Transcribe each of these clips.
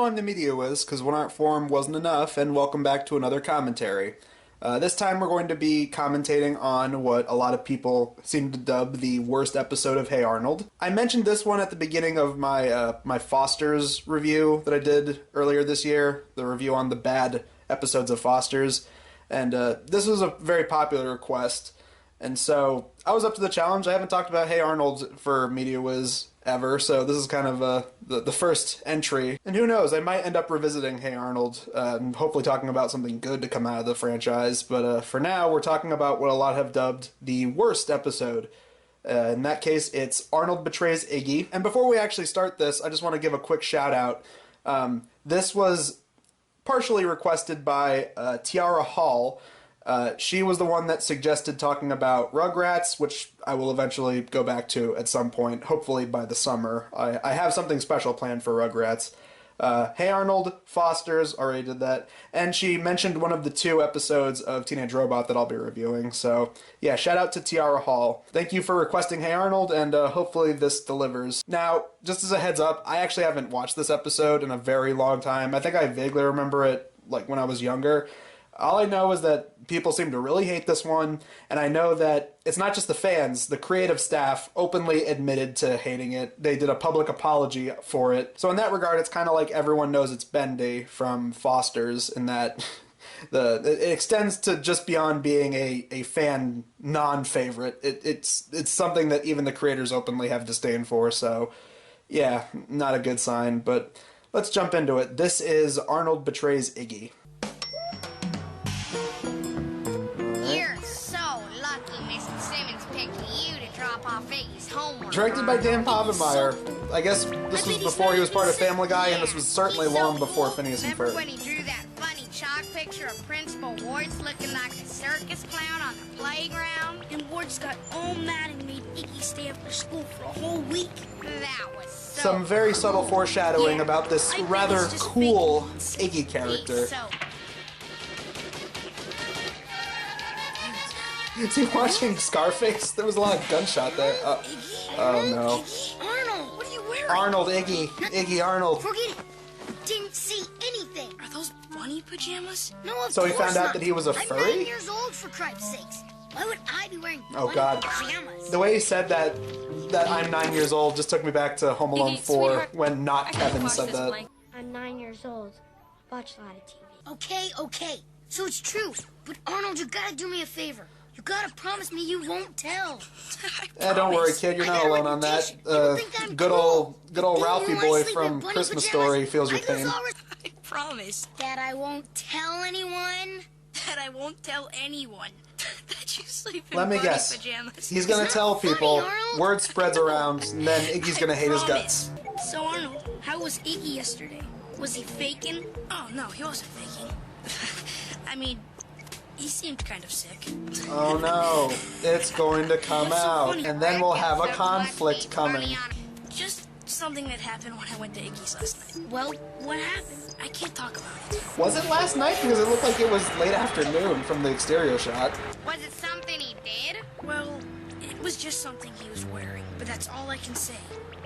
Hello, I'm the Media Wiz, because one art form wasn't enough, and welcome back to another commentary. This time we're going to be commentating on what a lot of people seem to dub the worst episode of Hey Arnold. I mentioned this one at the beginning of my my Foster's review that I did earlier this year, the review on the bad episodes of Foster's, and this was a very popular request, and so I was up to the challenge. I haven't talked about Hey Arnold for Media Wiz ever, so this is kind of the first entry. And who knows, I might end up revisiting Hey Arnold, and hopefully talking about something good to come out of the franchise, but for now, we're talking about what a lot have dubbed the worst episode. In that case, it's Arnold Betrays Iggy. And before we actually start this, I just want to give a quick shout out. This was partially requested by Tiara Hall. She was the one that suggested talking about Rugrats, which I will eventually go back to at some point, hopefully by the summer. I have something special planned for Rugrats. Hey Arnold, Foster's, already did that, and she mentioned one of the 2 episodes of Teenage Robot that I'll be reviewing, so yeah, shout out to Tiara Hall. Thank you for requesting Hey Arnold, and hopefully this delivers. Now, just as a heads up, I actually haven't watched this episode in a very long time. I think I vaguely remember it, like, when I was younger. All I know is that people seem to really hate this one, and I know that it's not just the fans. The creative staff openly admitted to hating it. They did a public apology for it. So in that regard, it's kind of like everyone knows it's Bendy from Foster's, in that it extends to just beyond being a fan non-favorite. It's something that even the creators openly have disdain for, so yeah, not a good sign. But let's jump into it. This is Arnold Betrays Iggy. Directed by Dan Povenmire. I guess this was before he was part of Family Guy, and this was certainly long before Phineas and Ferb. Remember when he drew that funny chalk picture of Principal Wards looking like a circus clown on the playground? And Wards got all mad and made Iggy stay after school for a whole week. That was so Some very subtle foreshadowing Yeah, about this I bet rather it's just cool fake. Iggy character. So Is he watching Scarface? There was a lot of gunshot there. Oh no. Arnold, what are you wearing? Arnold, Iggy Arnold. Forget it. Didn't see anything. Are those bunny pajamas? No, of So he course found out not. that he was a I'm furry? 9 years old, for Christ's sakes. Why would I be wearing Oh bunny god. pajamas? The way he said that I'm 9 years old just took me back to Home Alone 4 when not Kevin said that. I'm 9 years old. Watch a lot of TV. Okay. So it's true. But Arnold, you gotta do me a favor. You gotta promise me you won't tell. Don't worry, kid. You're not alone on that. Good old Ralphie boy from Christmas Story feels your pain. I promise that I won't tell anyone. That I won't tell anyone that you sleep in Let me bunny guess. pajamas. He's gonna tell people. Arnold. Word spreads around, and then Iggy's gonna hate his guts. So Arnold, how was Iggy yesterday? Was he faking? Oh no, he wasn't faking. I mean, he seemed kind of sick. Oh no, it's going to come What's so out, funny? and then we'll have a conflict coming. Just something that happened when I went to Iggy's last night. Well, what happened? I can't talk about it. Was it last night? Because it looked like it was late afternoon from the exterior shot. was it something he did? Well, it was just something he was wearing, but that's all I can say.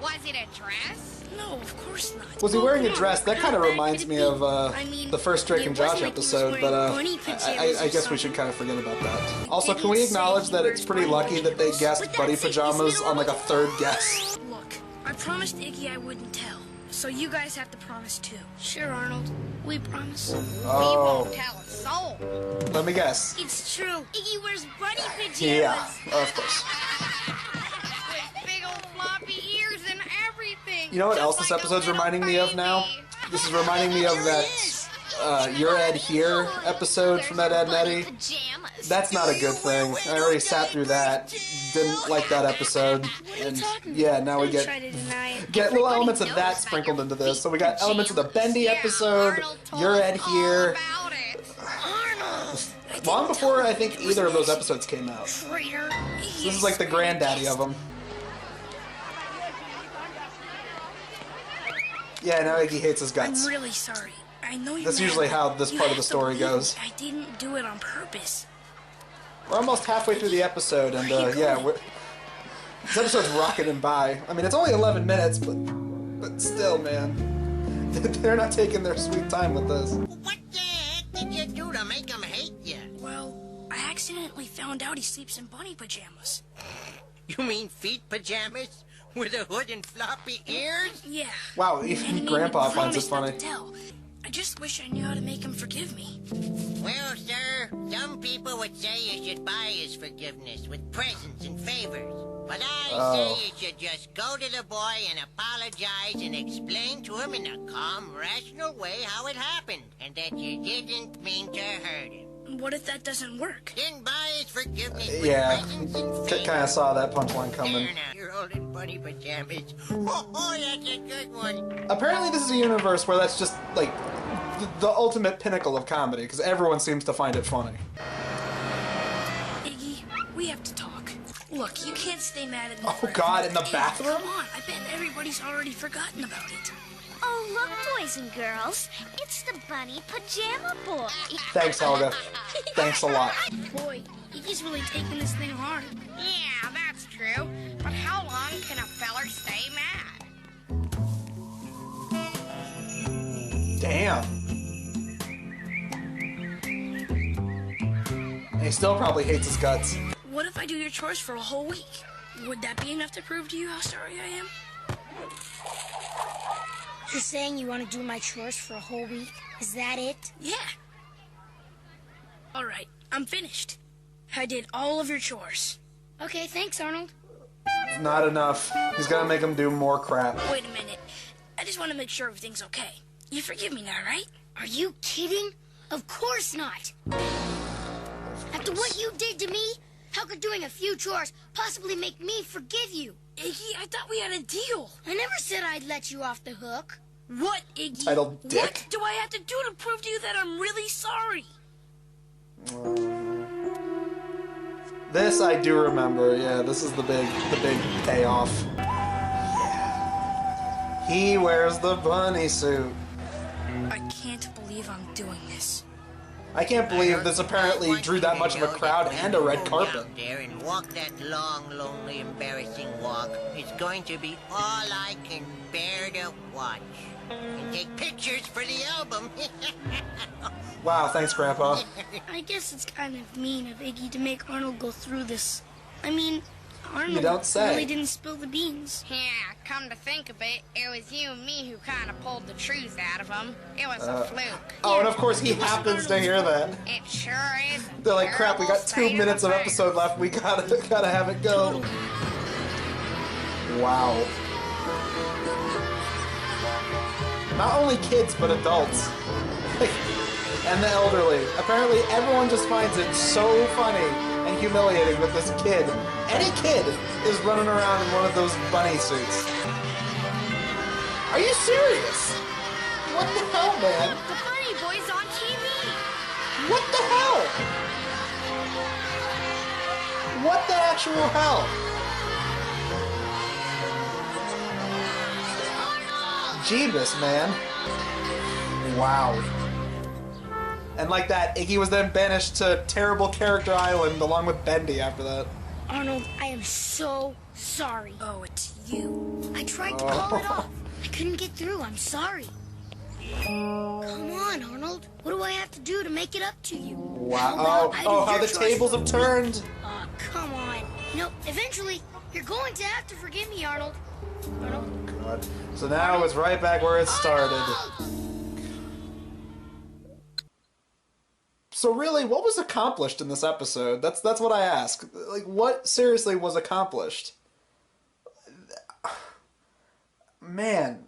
Was it a dress? No, of course not. Was he Oh, wearing come a on. dress? That How kind of bad reminds could me it of be? I mean, the first Drake it and wasn't Josh like he was episode, wearing but bunny I pajamas or guess we should something. kind of forget about that. Also, can didn't we say acknowledge he that wears it's pretty bunny lucky that they pajamas. guessed But buddy that's it, pajamas isn't it, on like a Arnold? third guess? Look, I promised Iggy I wouldn't tell, so you guys have to promise too. Sure, Arnold. We promise. We Oh, won't tell a soul. let me guess. It's true. Iggy wears bunny pajamas. Yeah, of course. With big old floppy ears and everything. You know what Just else this like a episode's little reminding me of now? baby. This is reminding me of that You're Ed Here episode from that Ed and Eddie. Pajamas. That's not a good thing. I already sat through that. Didn't like that episode. And yeah, now we Don't try to deny it. get little elements of that sprinkled into this. So we got elements of the Bendy episode, Arnold told You're us Ed all Here. about it. Arnold! Long before I think either of those episodes came out. Traitor. This is like the granddaddy of them. Yeah, now Iggy hates his I'm guts. really sorry. I know you're That's mad, usually how but this you part of have the to story believe goes. I didn't do it on purpose. We're almost halfway through the episode, and yeah, this episode's rocketing by. I mean, it's only 11 minutes, but still, man. They're not taking their sweet time with this. What the heck did you do to make him hate you? Well, I accidentally found out he sleeps in bunny pajamas. You mean feet pajamas? With a hood and floppy ears? Yeah. Wow, And he even made Grandpa me finds it promise not funny. to tell. I just wish I knew how to make him forgive me. Well, sir, some people would say you should buy his forgiveness with presents and favors. But I say you should just go to the boy and apologize and explain to him in a calm, rational way how it happened, and that you didn't mean to hurt him. What if that doesn't work? Then buy his forgiveness with Yeah, presents and favors. kind of saw that punchline coming. There now, you're all in bunny pajamas. Oh, that's a good one. Apparently this is a universe where that's just, like, the ultimate pinnacle of comedy, because everyone seems to find it funny. Iggy, we have to talk. Look, you can't stay mad at me. Oh, forever. God, in the Hey, bathroom? Come on, I bet everybody's already forgotten about it. Oh, look, boys and girls. It's the bunny pajama boy. Thanks, Helga. Thanks a lot. Boy, Iggy's really taking this thing hard. Yeah, that's true. But how long can a feller stay mad? Damn. And he still probably hates his guts. What if I do your chores for a whole week? Would that be enough to prove to you how sorry I am? You're saying you want to do my chores for a whole week? Is that it? Yeah. All right, I'm finished. I did all of your chores. Okay, thanks, Arnold. Not enough. He's gonna make him do more crap. Wait a minute. I just want to make sure everything's okay. You forgive me now, right? Are you kidding? Of course not. After what you did to me, how could doing a few chores possibly make me forgive you? Iggy, I thought we had a deal. I never said I'd let you off the hook. What, Iggy? Titled Dick. What do I have to do to prove to you that I'm really sorry? This I do remember. Yeah, this is the big payoff. Yeah. He wears the bunny suit. I can't believe I'm doing this. I can't believe this apparently drew that much of a crowd and a red carpet. Down there and walk that long, lonely, embarrassing walk. It's going to be all I can bear to watch. And take pictures for the album. Wow, thanks, Grandpa. I guess it's kind of mean of Iggy to make Arnold go through this. I mean, Arnold You don't say. really didn't spill the beans. Yeah, come to think of it, it was you and me who kind of pulled the truth out of him. It was a fluke. Oh, and of course he happens to hear that. It sure is. a They're like, crap, we got terrible 2 minutes of state episode left. We gotta have it go. Wow. Not only kids, but adults. And the elderly. Apparently everyone just finds it so funny and humiliating that this kid, any kid, is running around in one of those bunny suits. Are you serious? What the hell, man? The Bunny Boy's on TV. What the hell? What the actual hell? Jeebus, man. Wow. And like that, Iggy was then banished to Terrible Character Island along with Bendy after that. Arnold, I am so sorry. Oh, it's you. I tried to call it off. I couldn't get through. I'm sorry. Come on, Arnold. What do I have to do to make it up to you? How Wow. about I do Oh, how your the chores tables for have a turned. week? Come on. No, eventually, you're going to have to forgive me, Arnold. Arnold. God. So now it's right back where it started. So really, what was accomplished in this episode? That's what I ask. Like, what seriously was accomplished? Man.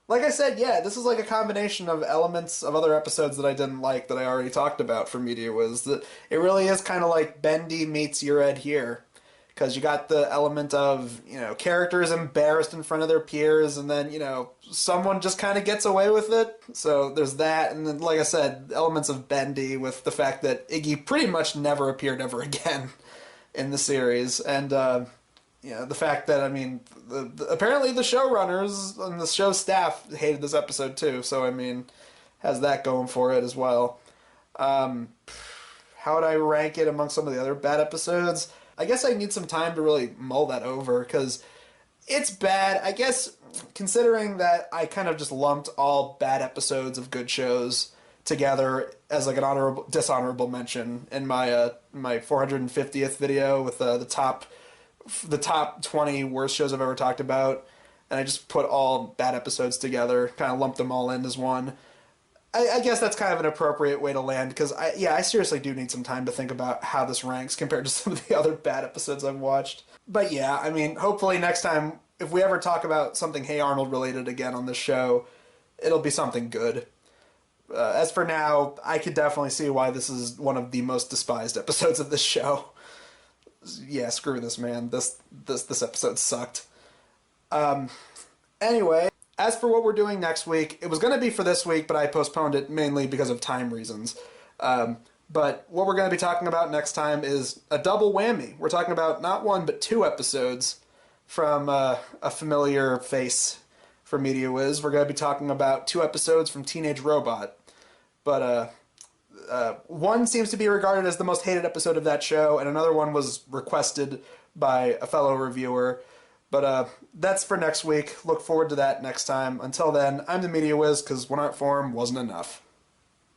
Like I said, yeah, this is like a combination of elements of other episodes that I didn't like that I already talked about for Media Wiz. That it really is kind of like Bendy meets Your Ed here. Because you got the element of, characters embarrassed in front of their peers, and then, someone just kind of gets away with it. So there's that, and then, like I said, elements of Bendy with the fact that Iggy pretty much never appeared ever again in the series. And, the fact that, apparently the showrunners and the show staff hated this episode too, so, has that going for it as well. How would I rank it among some of the other bad episodes? I guess I need some time to really mull that over, because It's bad. I guess, considering that I kind of just lumped all bad episodes of good shows together as like an dishonorable mention in my 450th video with the top 20 worst shows I've ever talked about, and I just put all bad episodes together, kind of lumped them all in as one. I guess that's kind of an appropriate way to land, because I seriously do need some time to think about how this ranks compared to some of the other bad episodes I've watched. But yeah, I mean, hopefully next time, if we ever talk about something Hey Arnold related again on this show, it'll be something good. As for now, I could definitely see why this is one of the most despised episodes of this show. Yeah, screw this, man. This episode sucked. Anyway, as for what we're doing next week, it was going to be for this week, but I postponed it mainly because of time reasons. But what we're going to be talking about next time is a double whammy. We're talking about not one, but two episodes from a familiar face for Media Wiz. We're going to be talking about two episodes from Teenage Robot. But one seems to be regarded as the most hated episode of that show, and another one was requested by a fellow reviewer. But that's for next week. Look forward to that next time. Until then, I'm the Media Wiz, because One Art Form wasn't enough.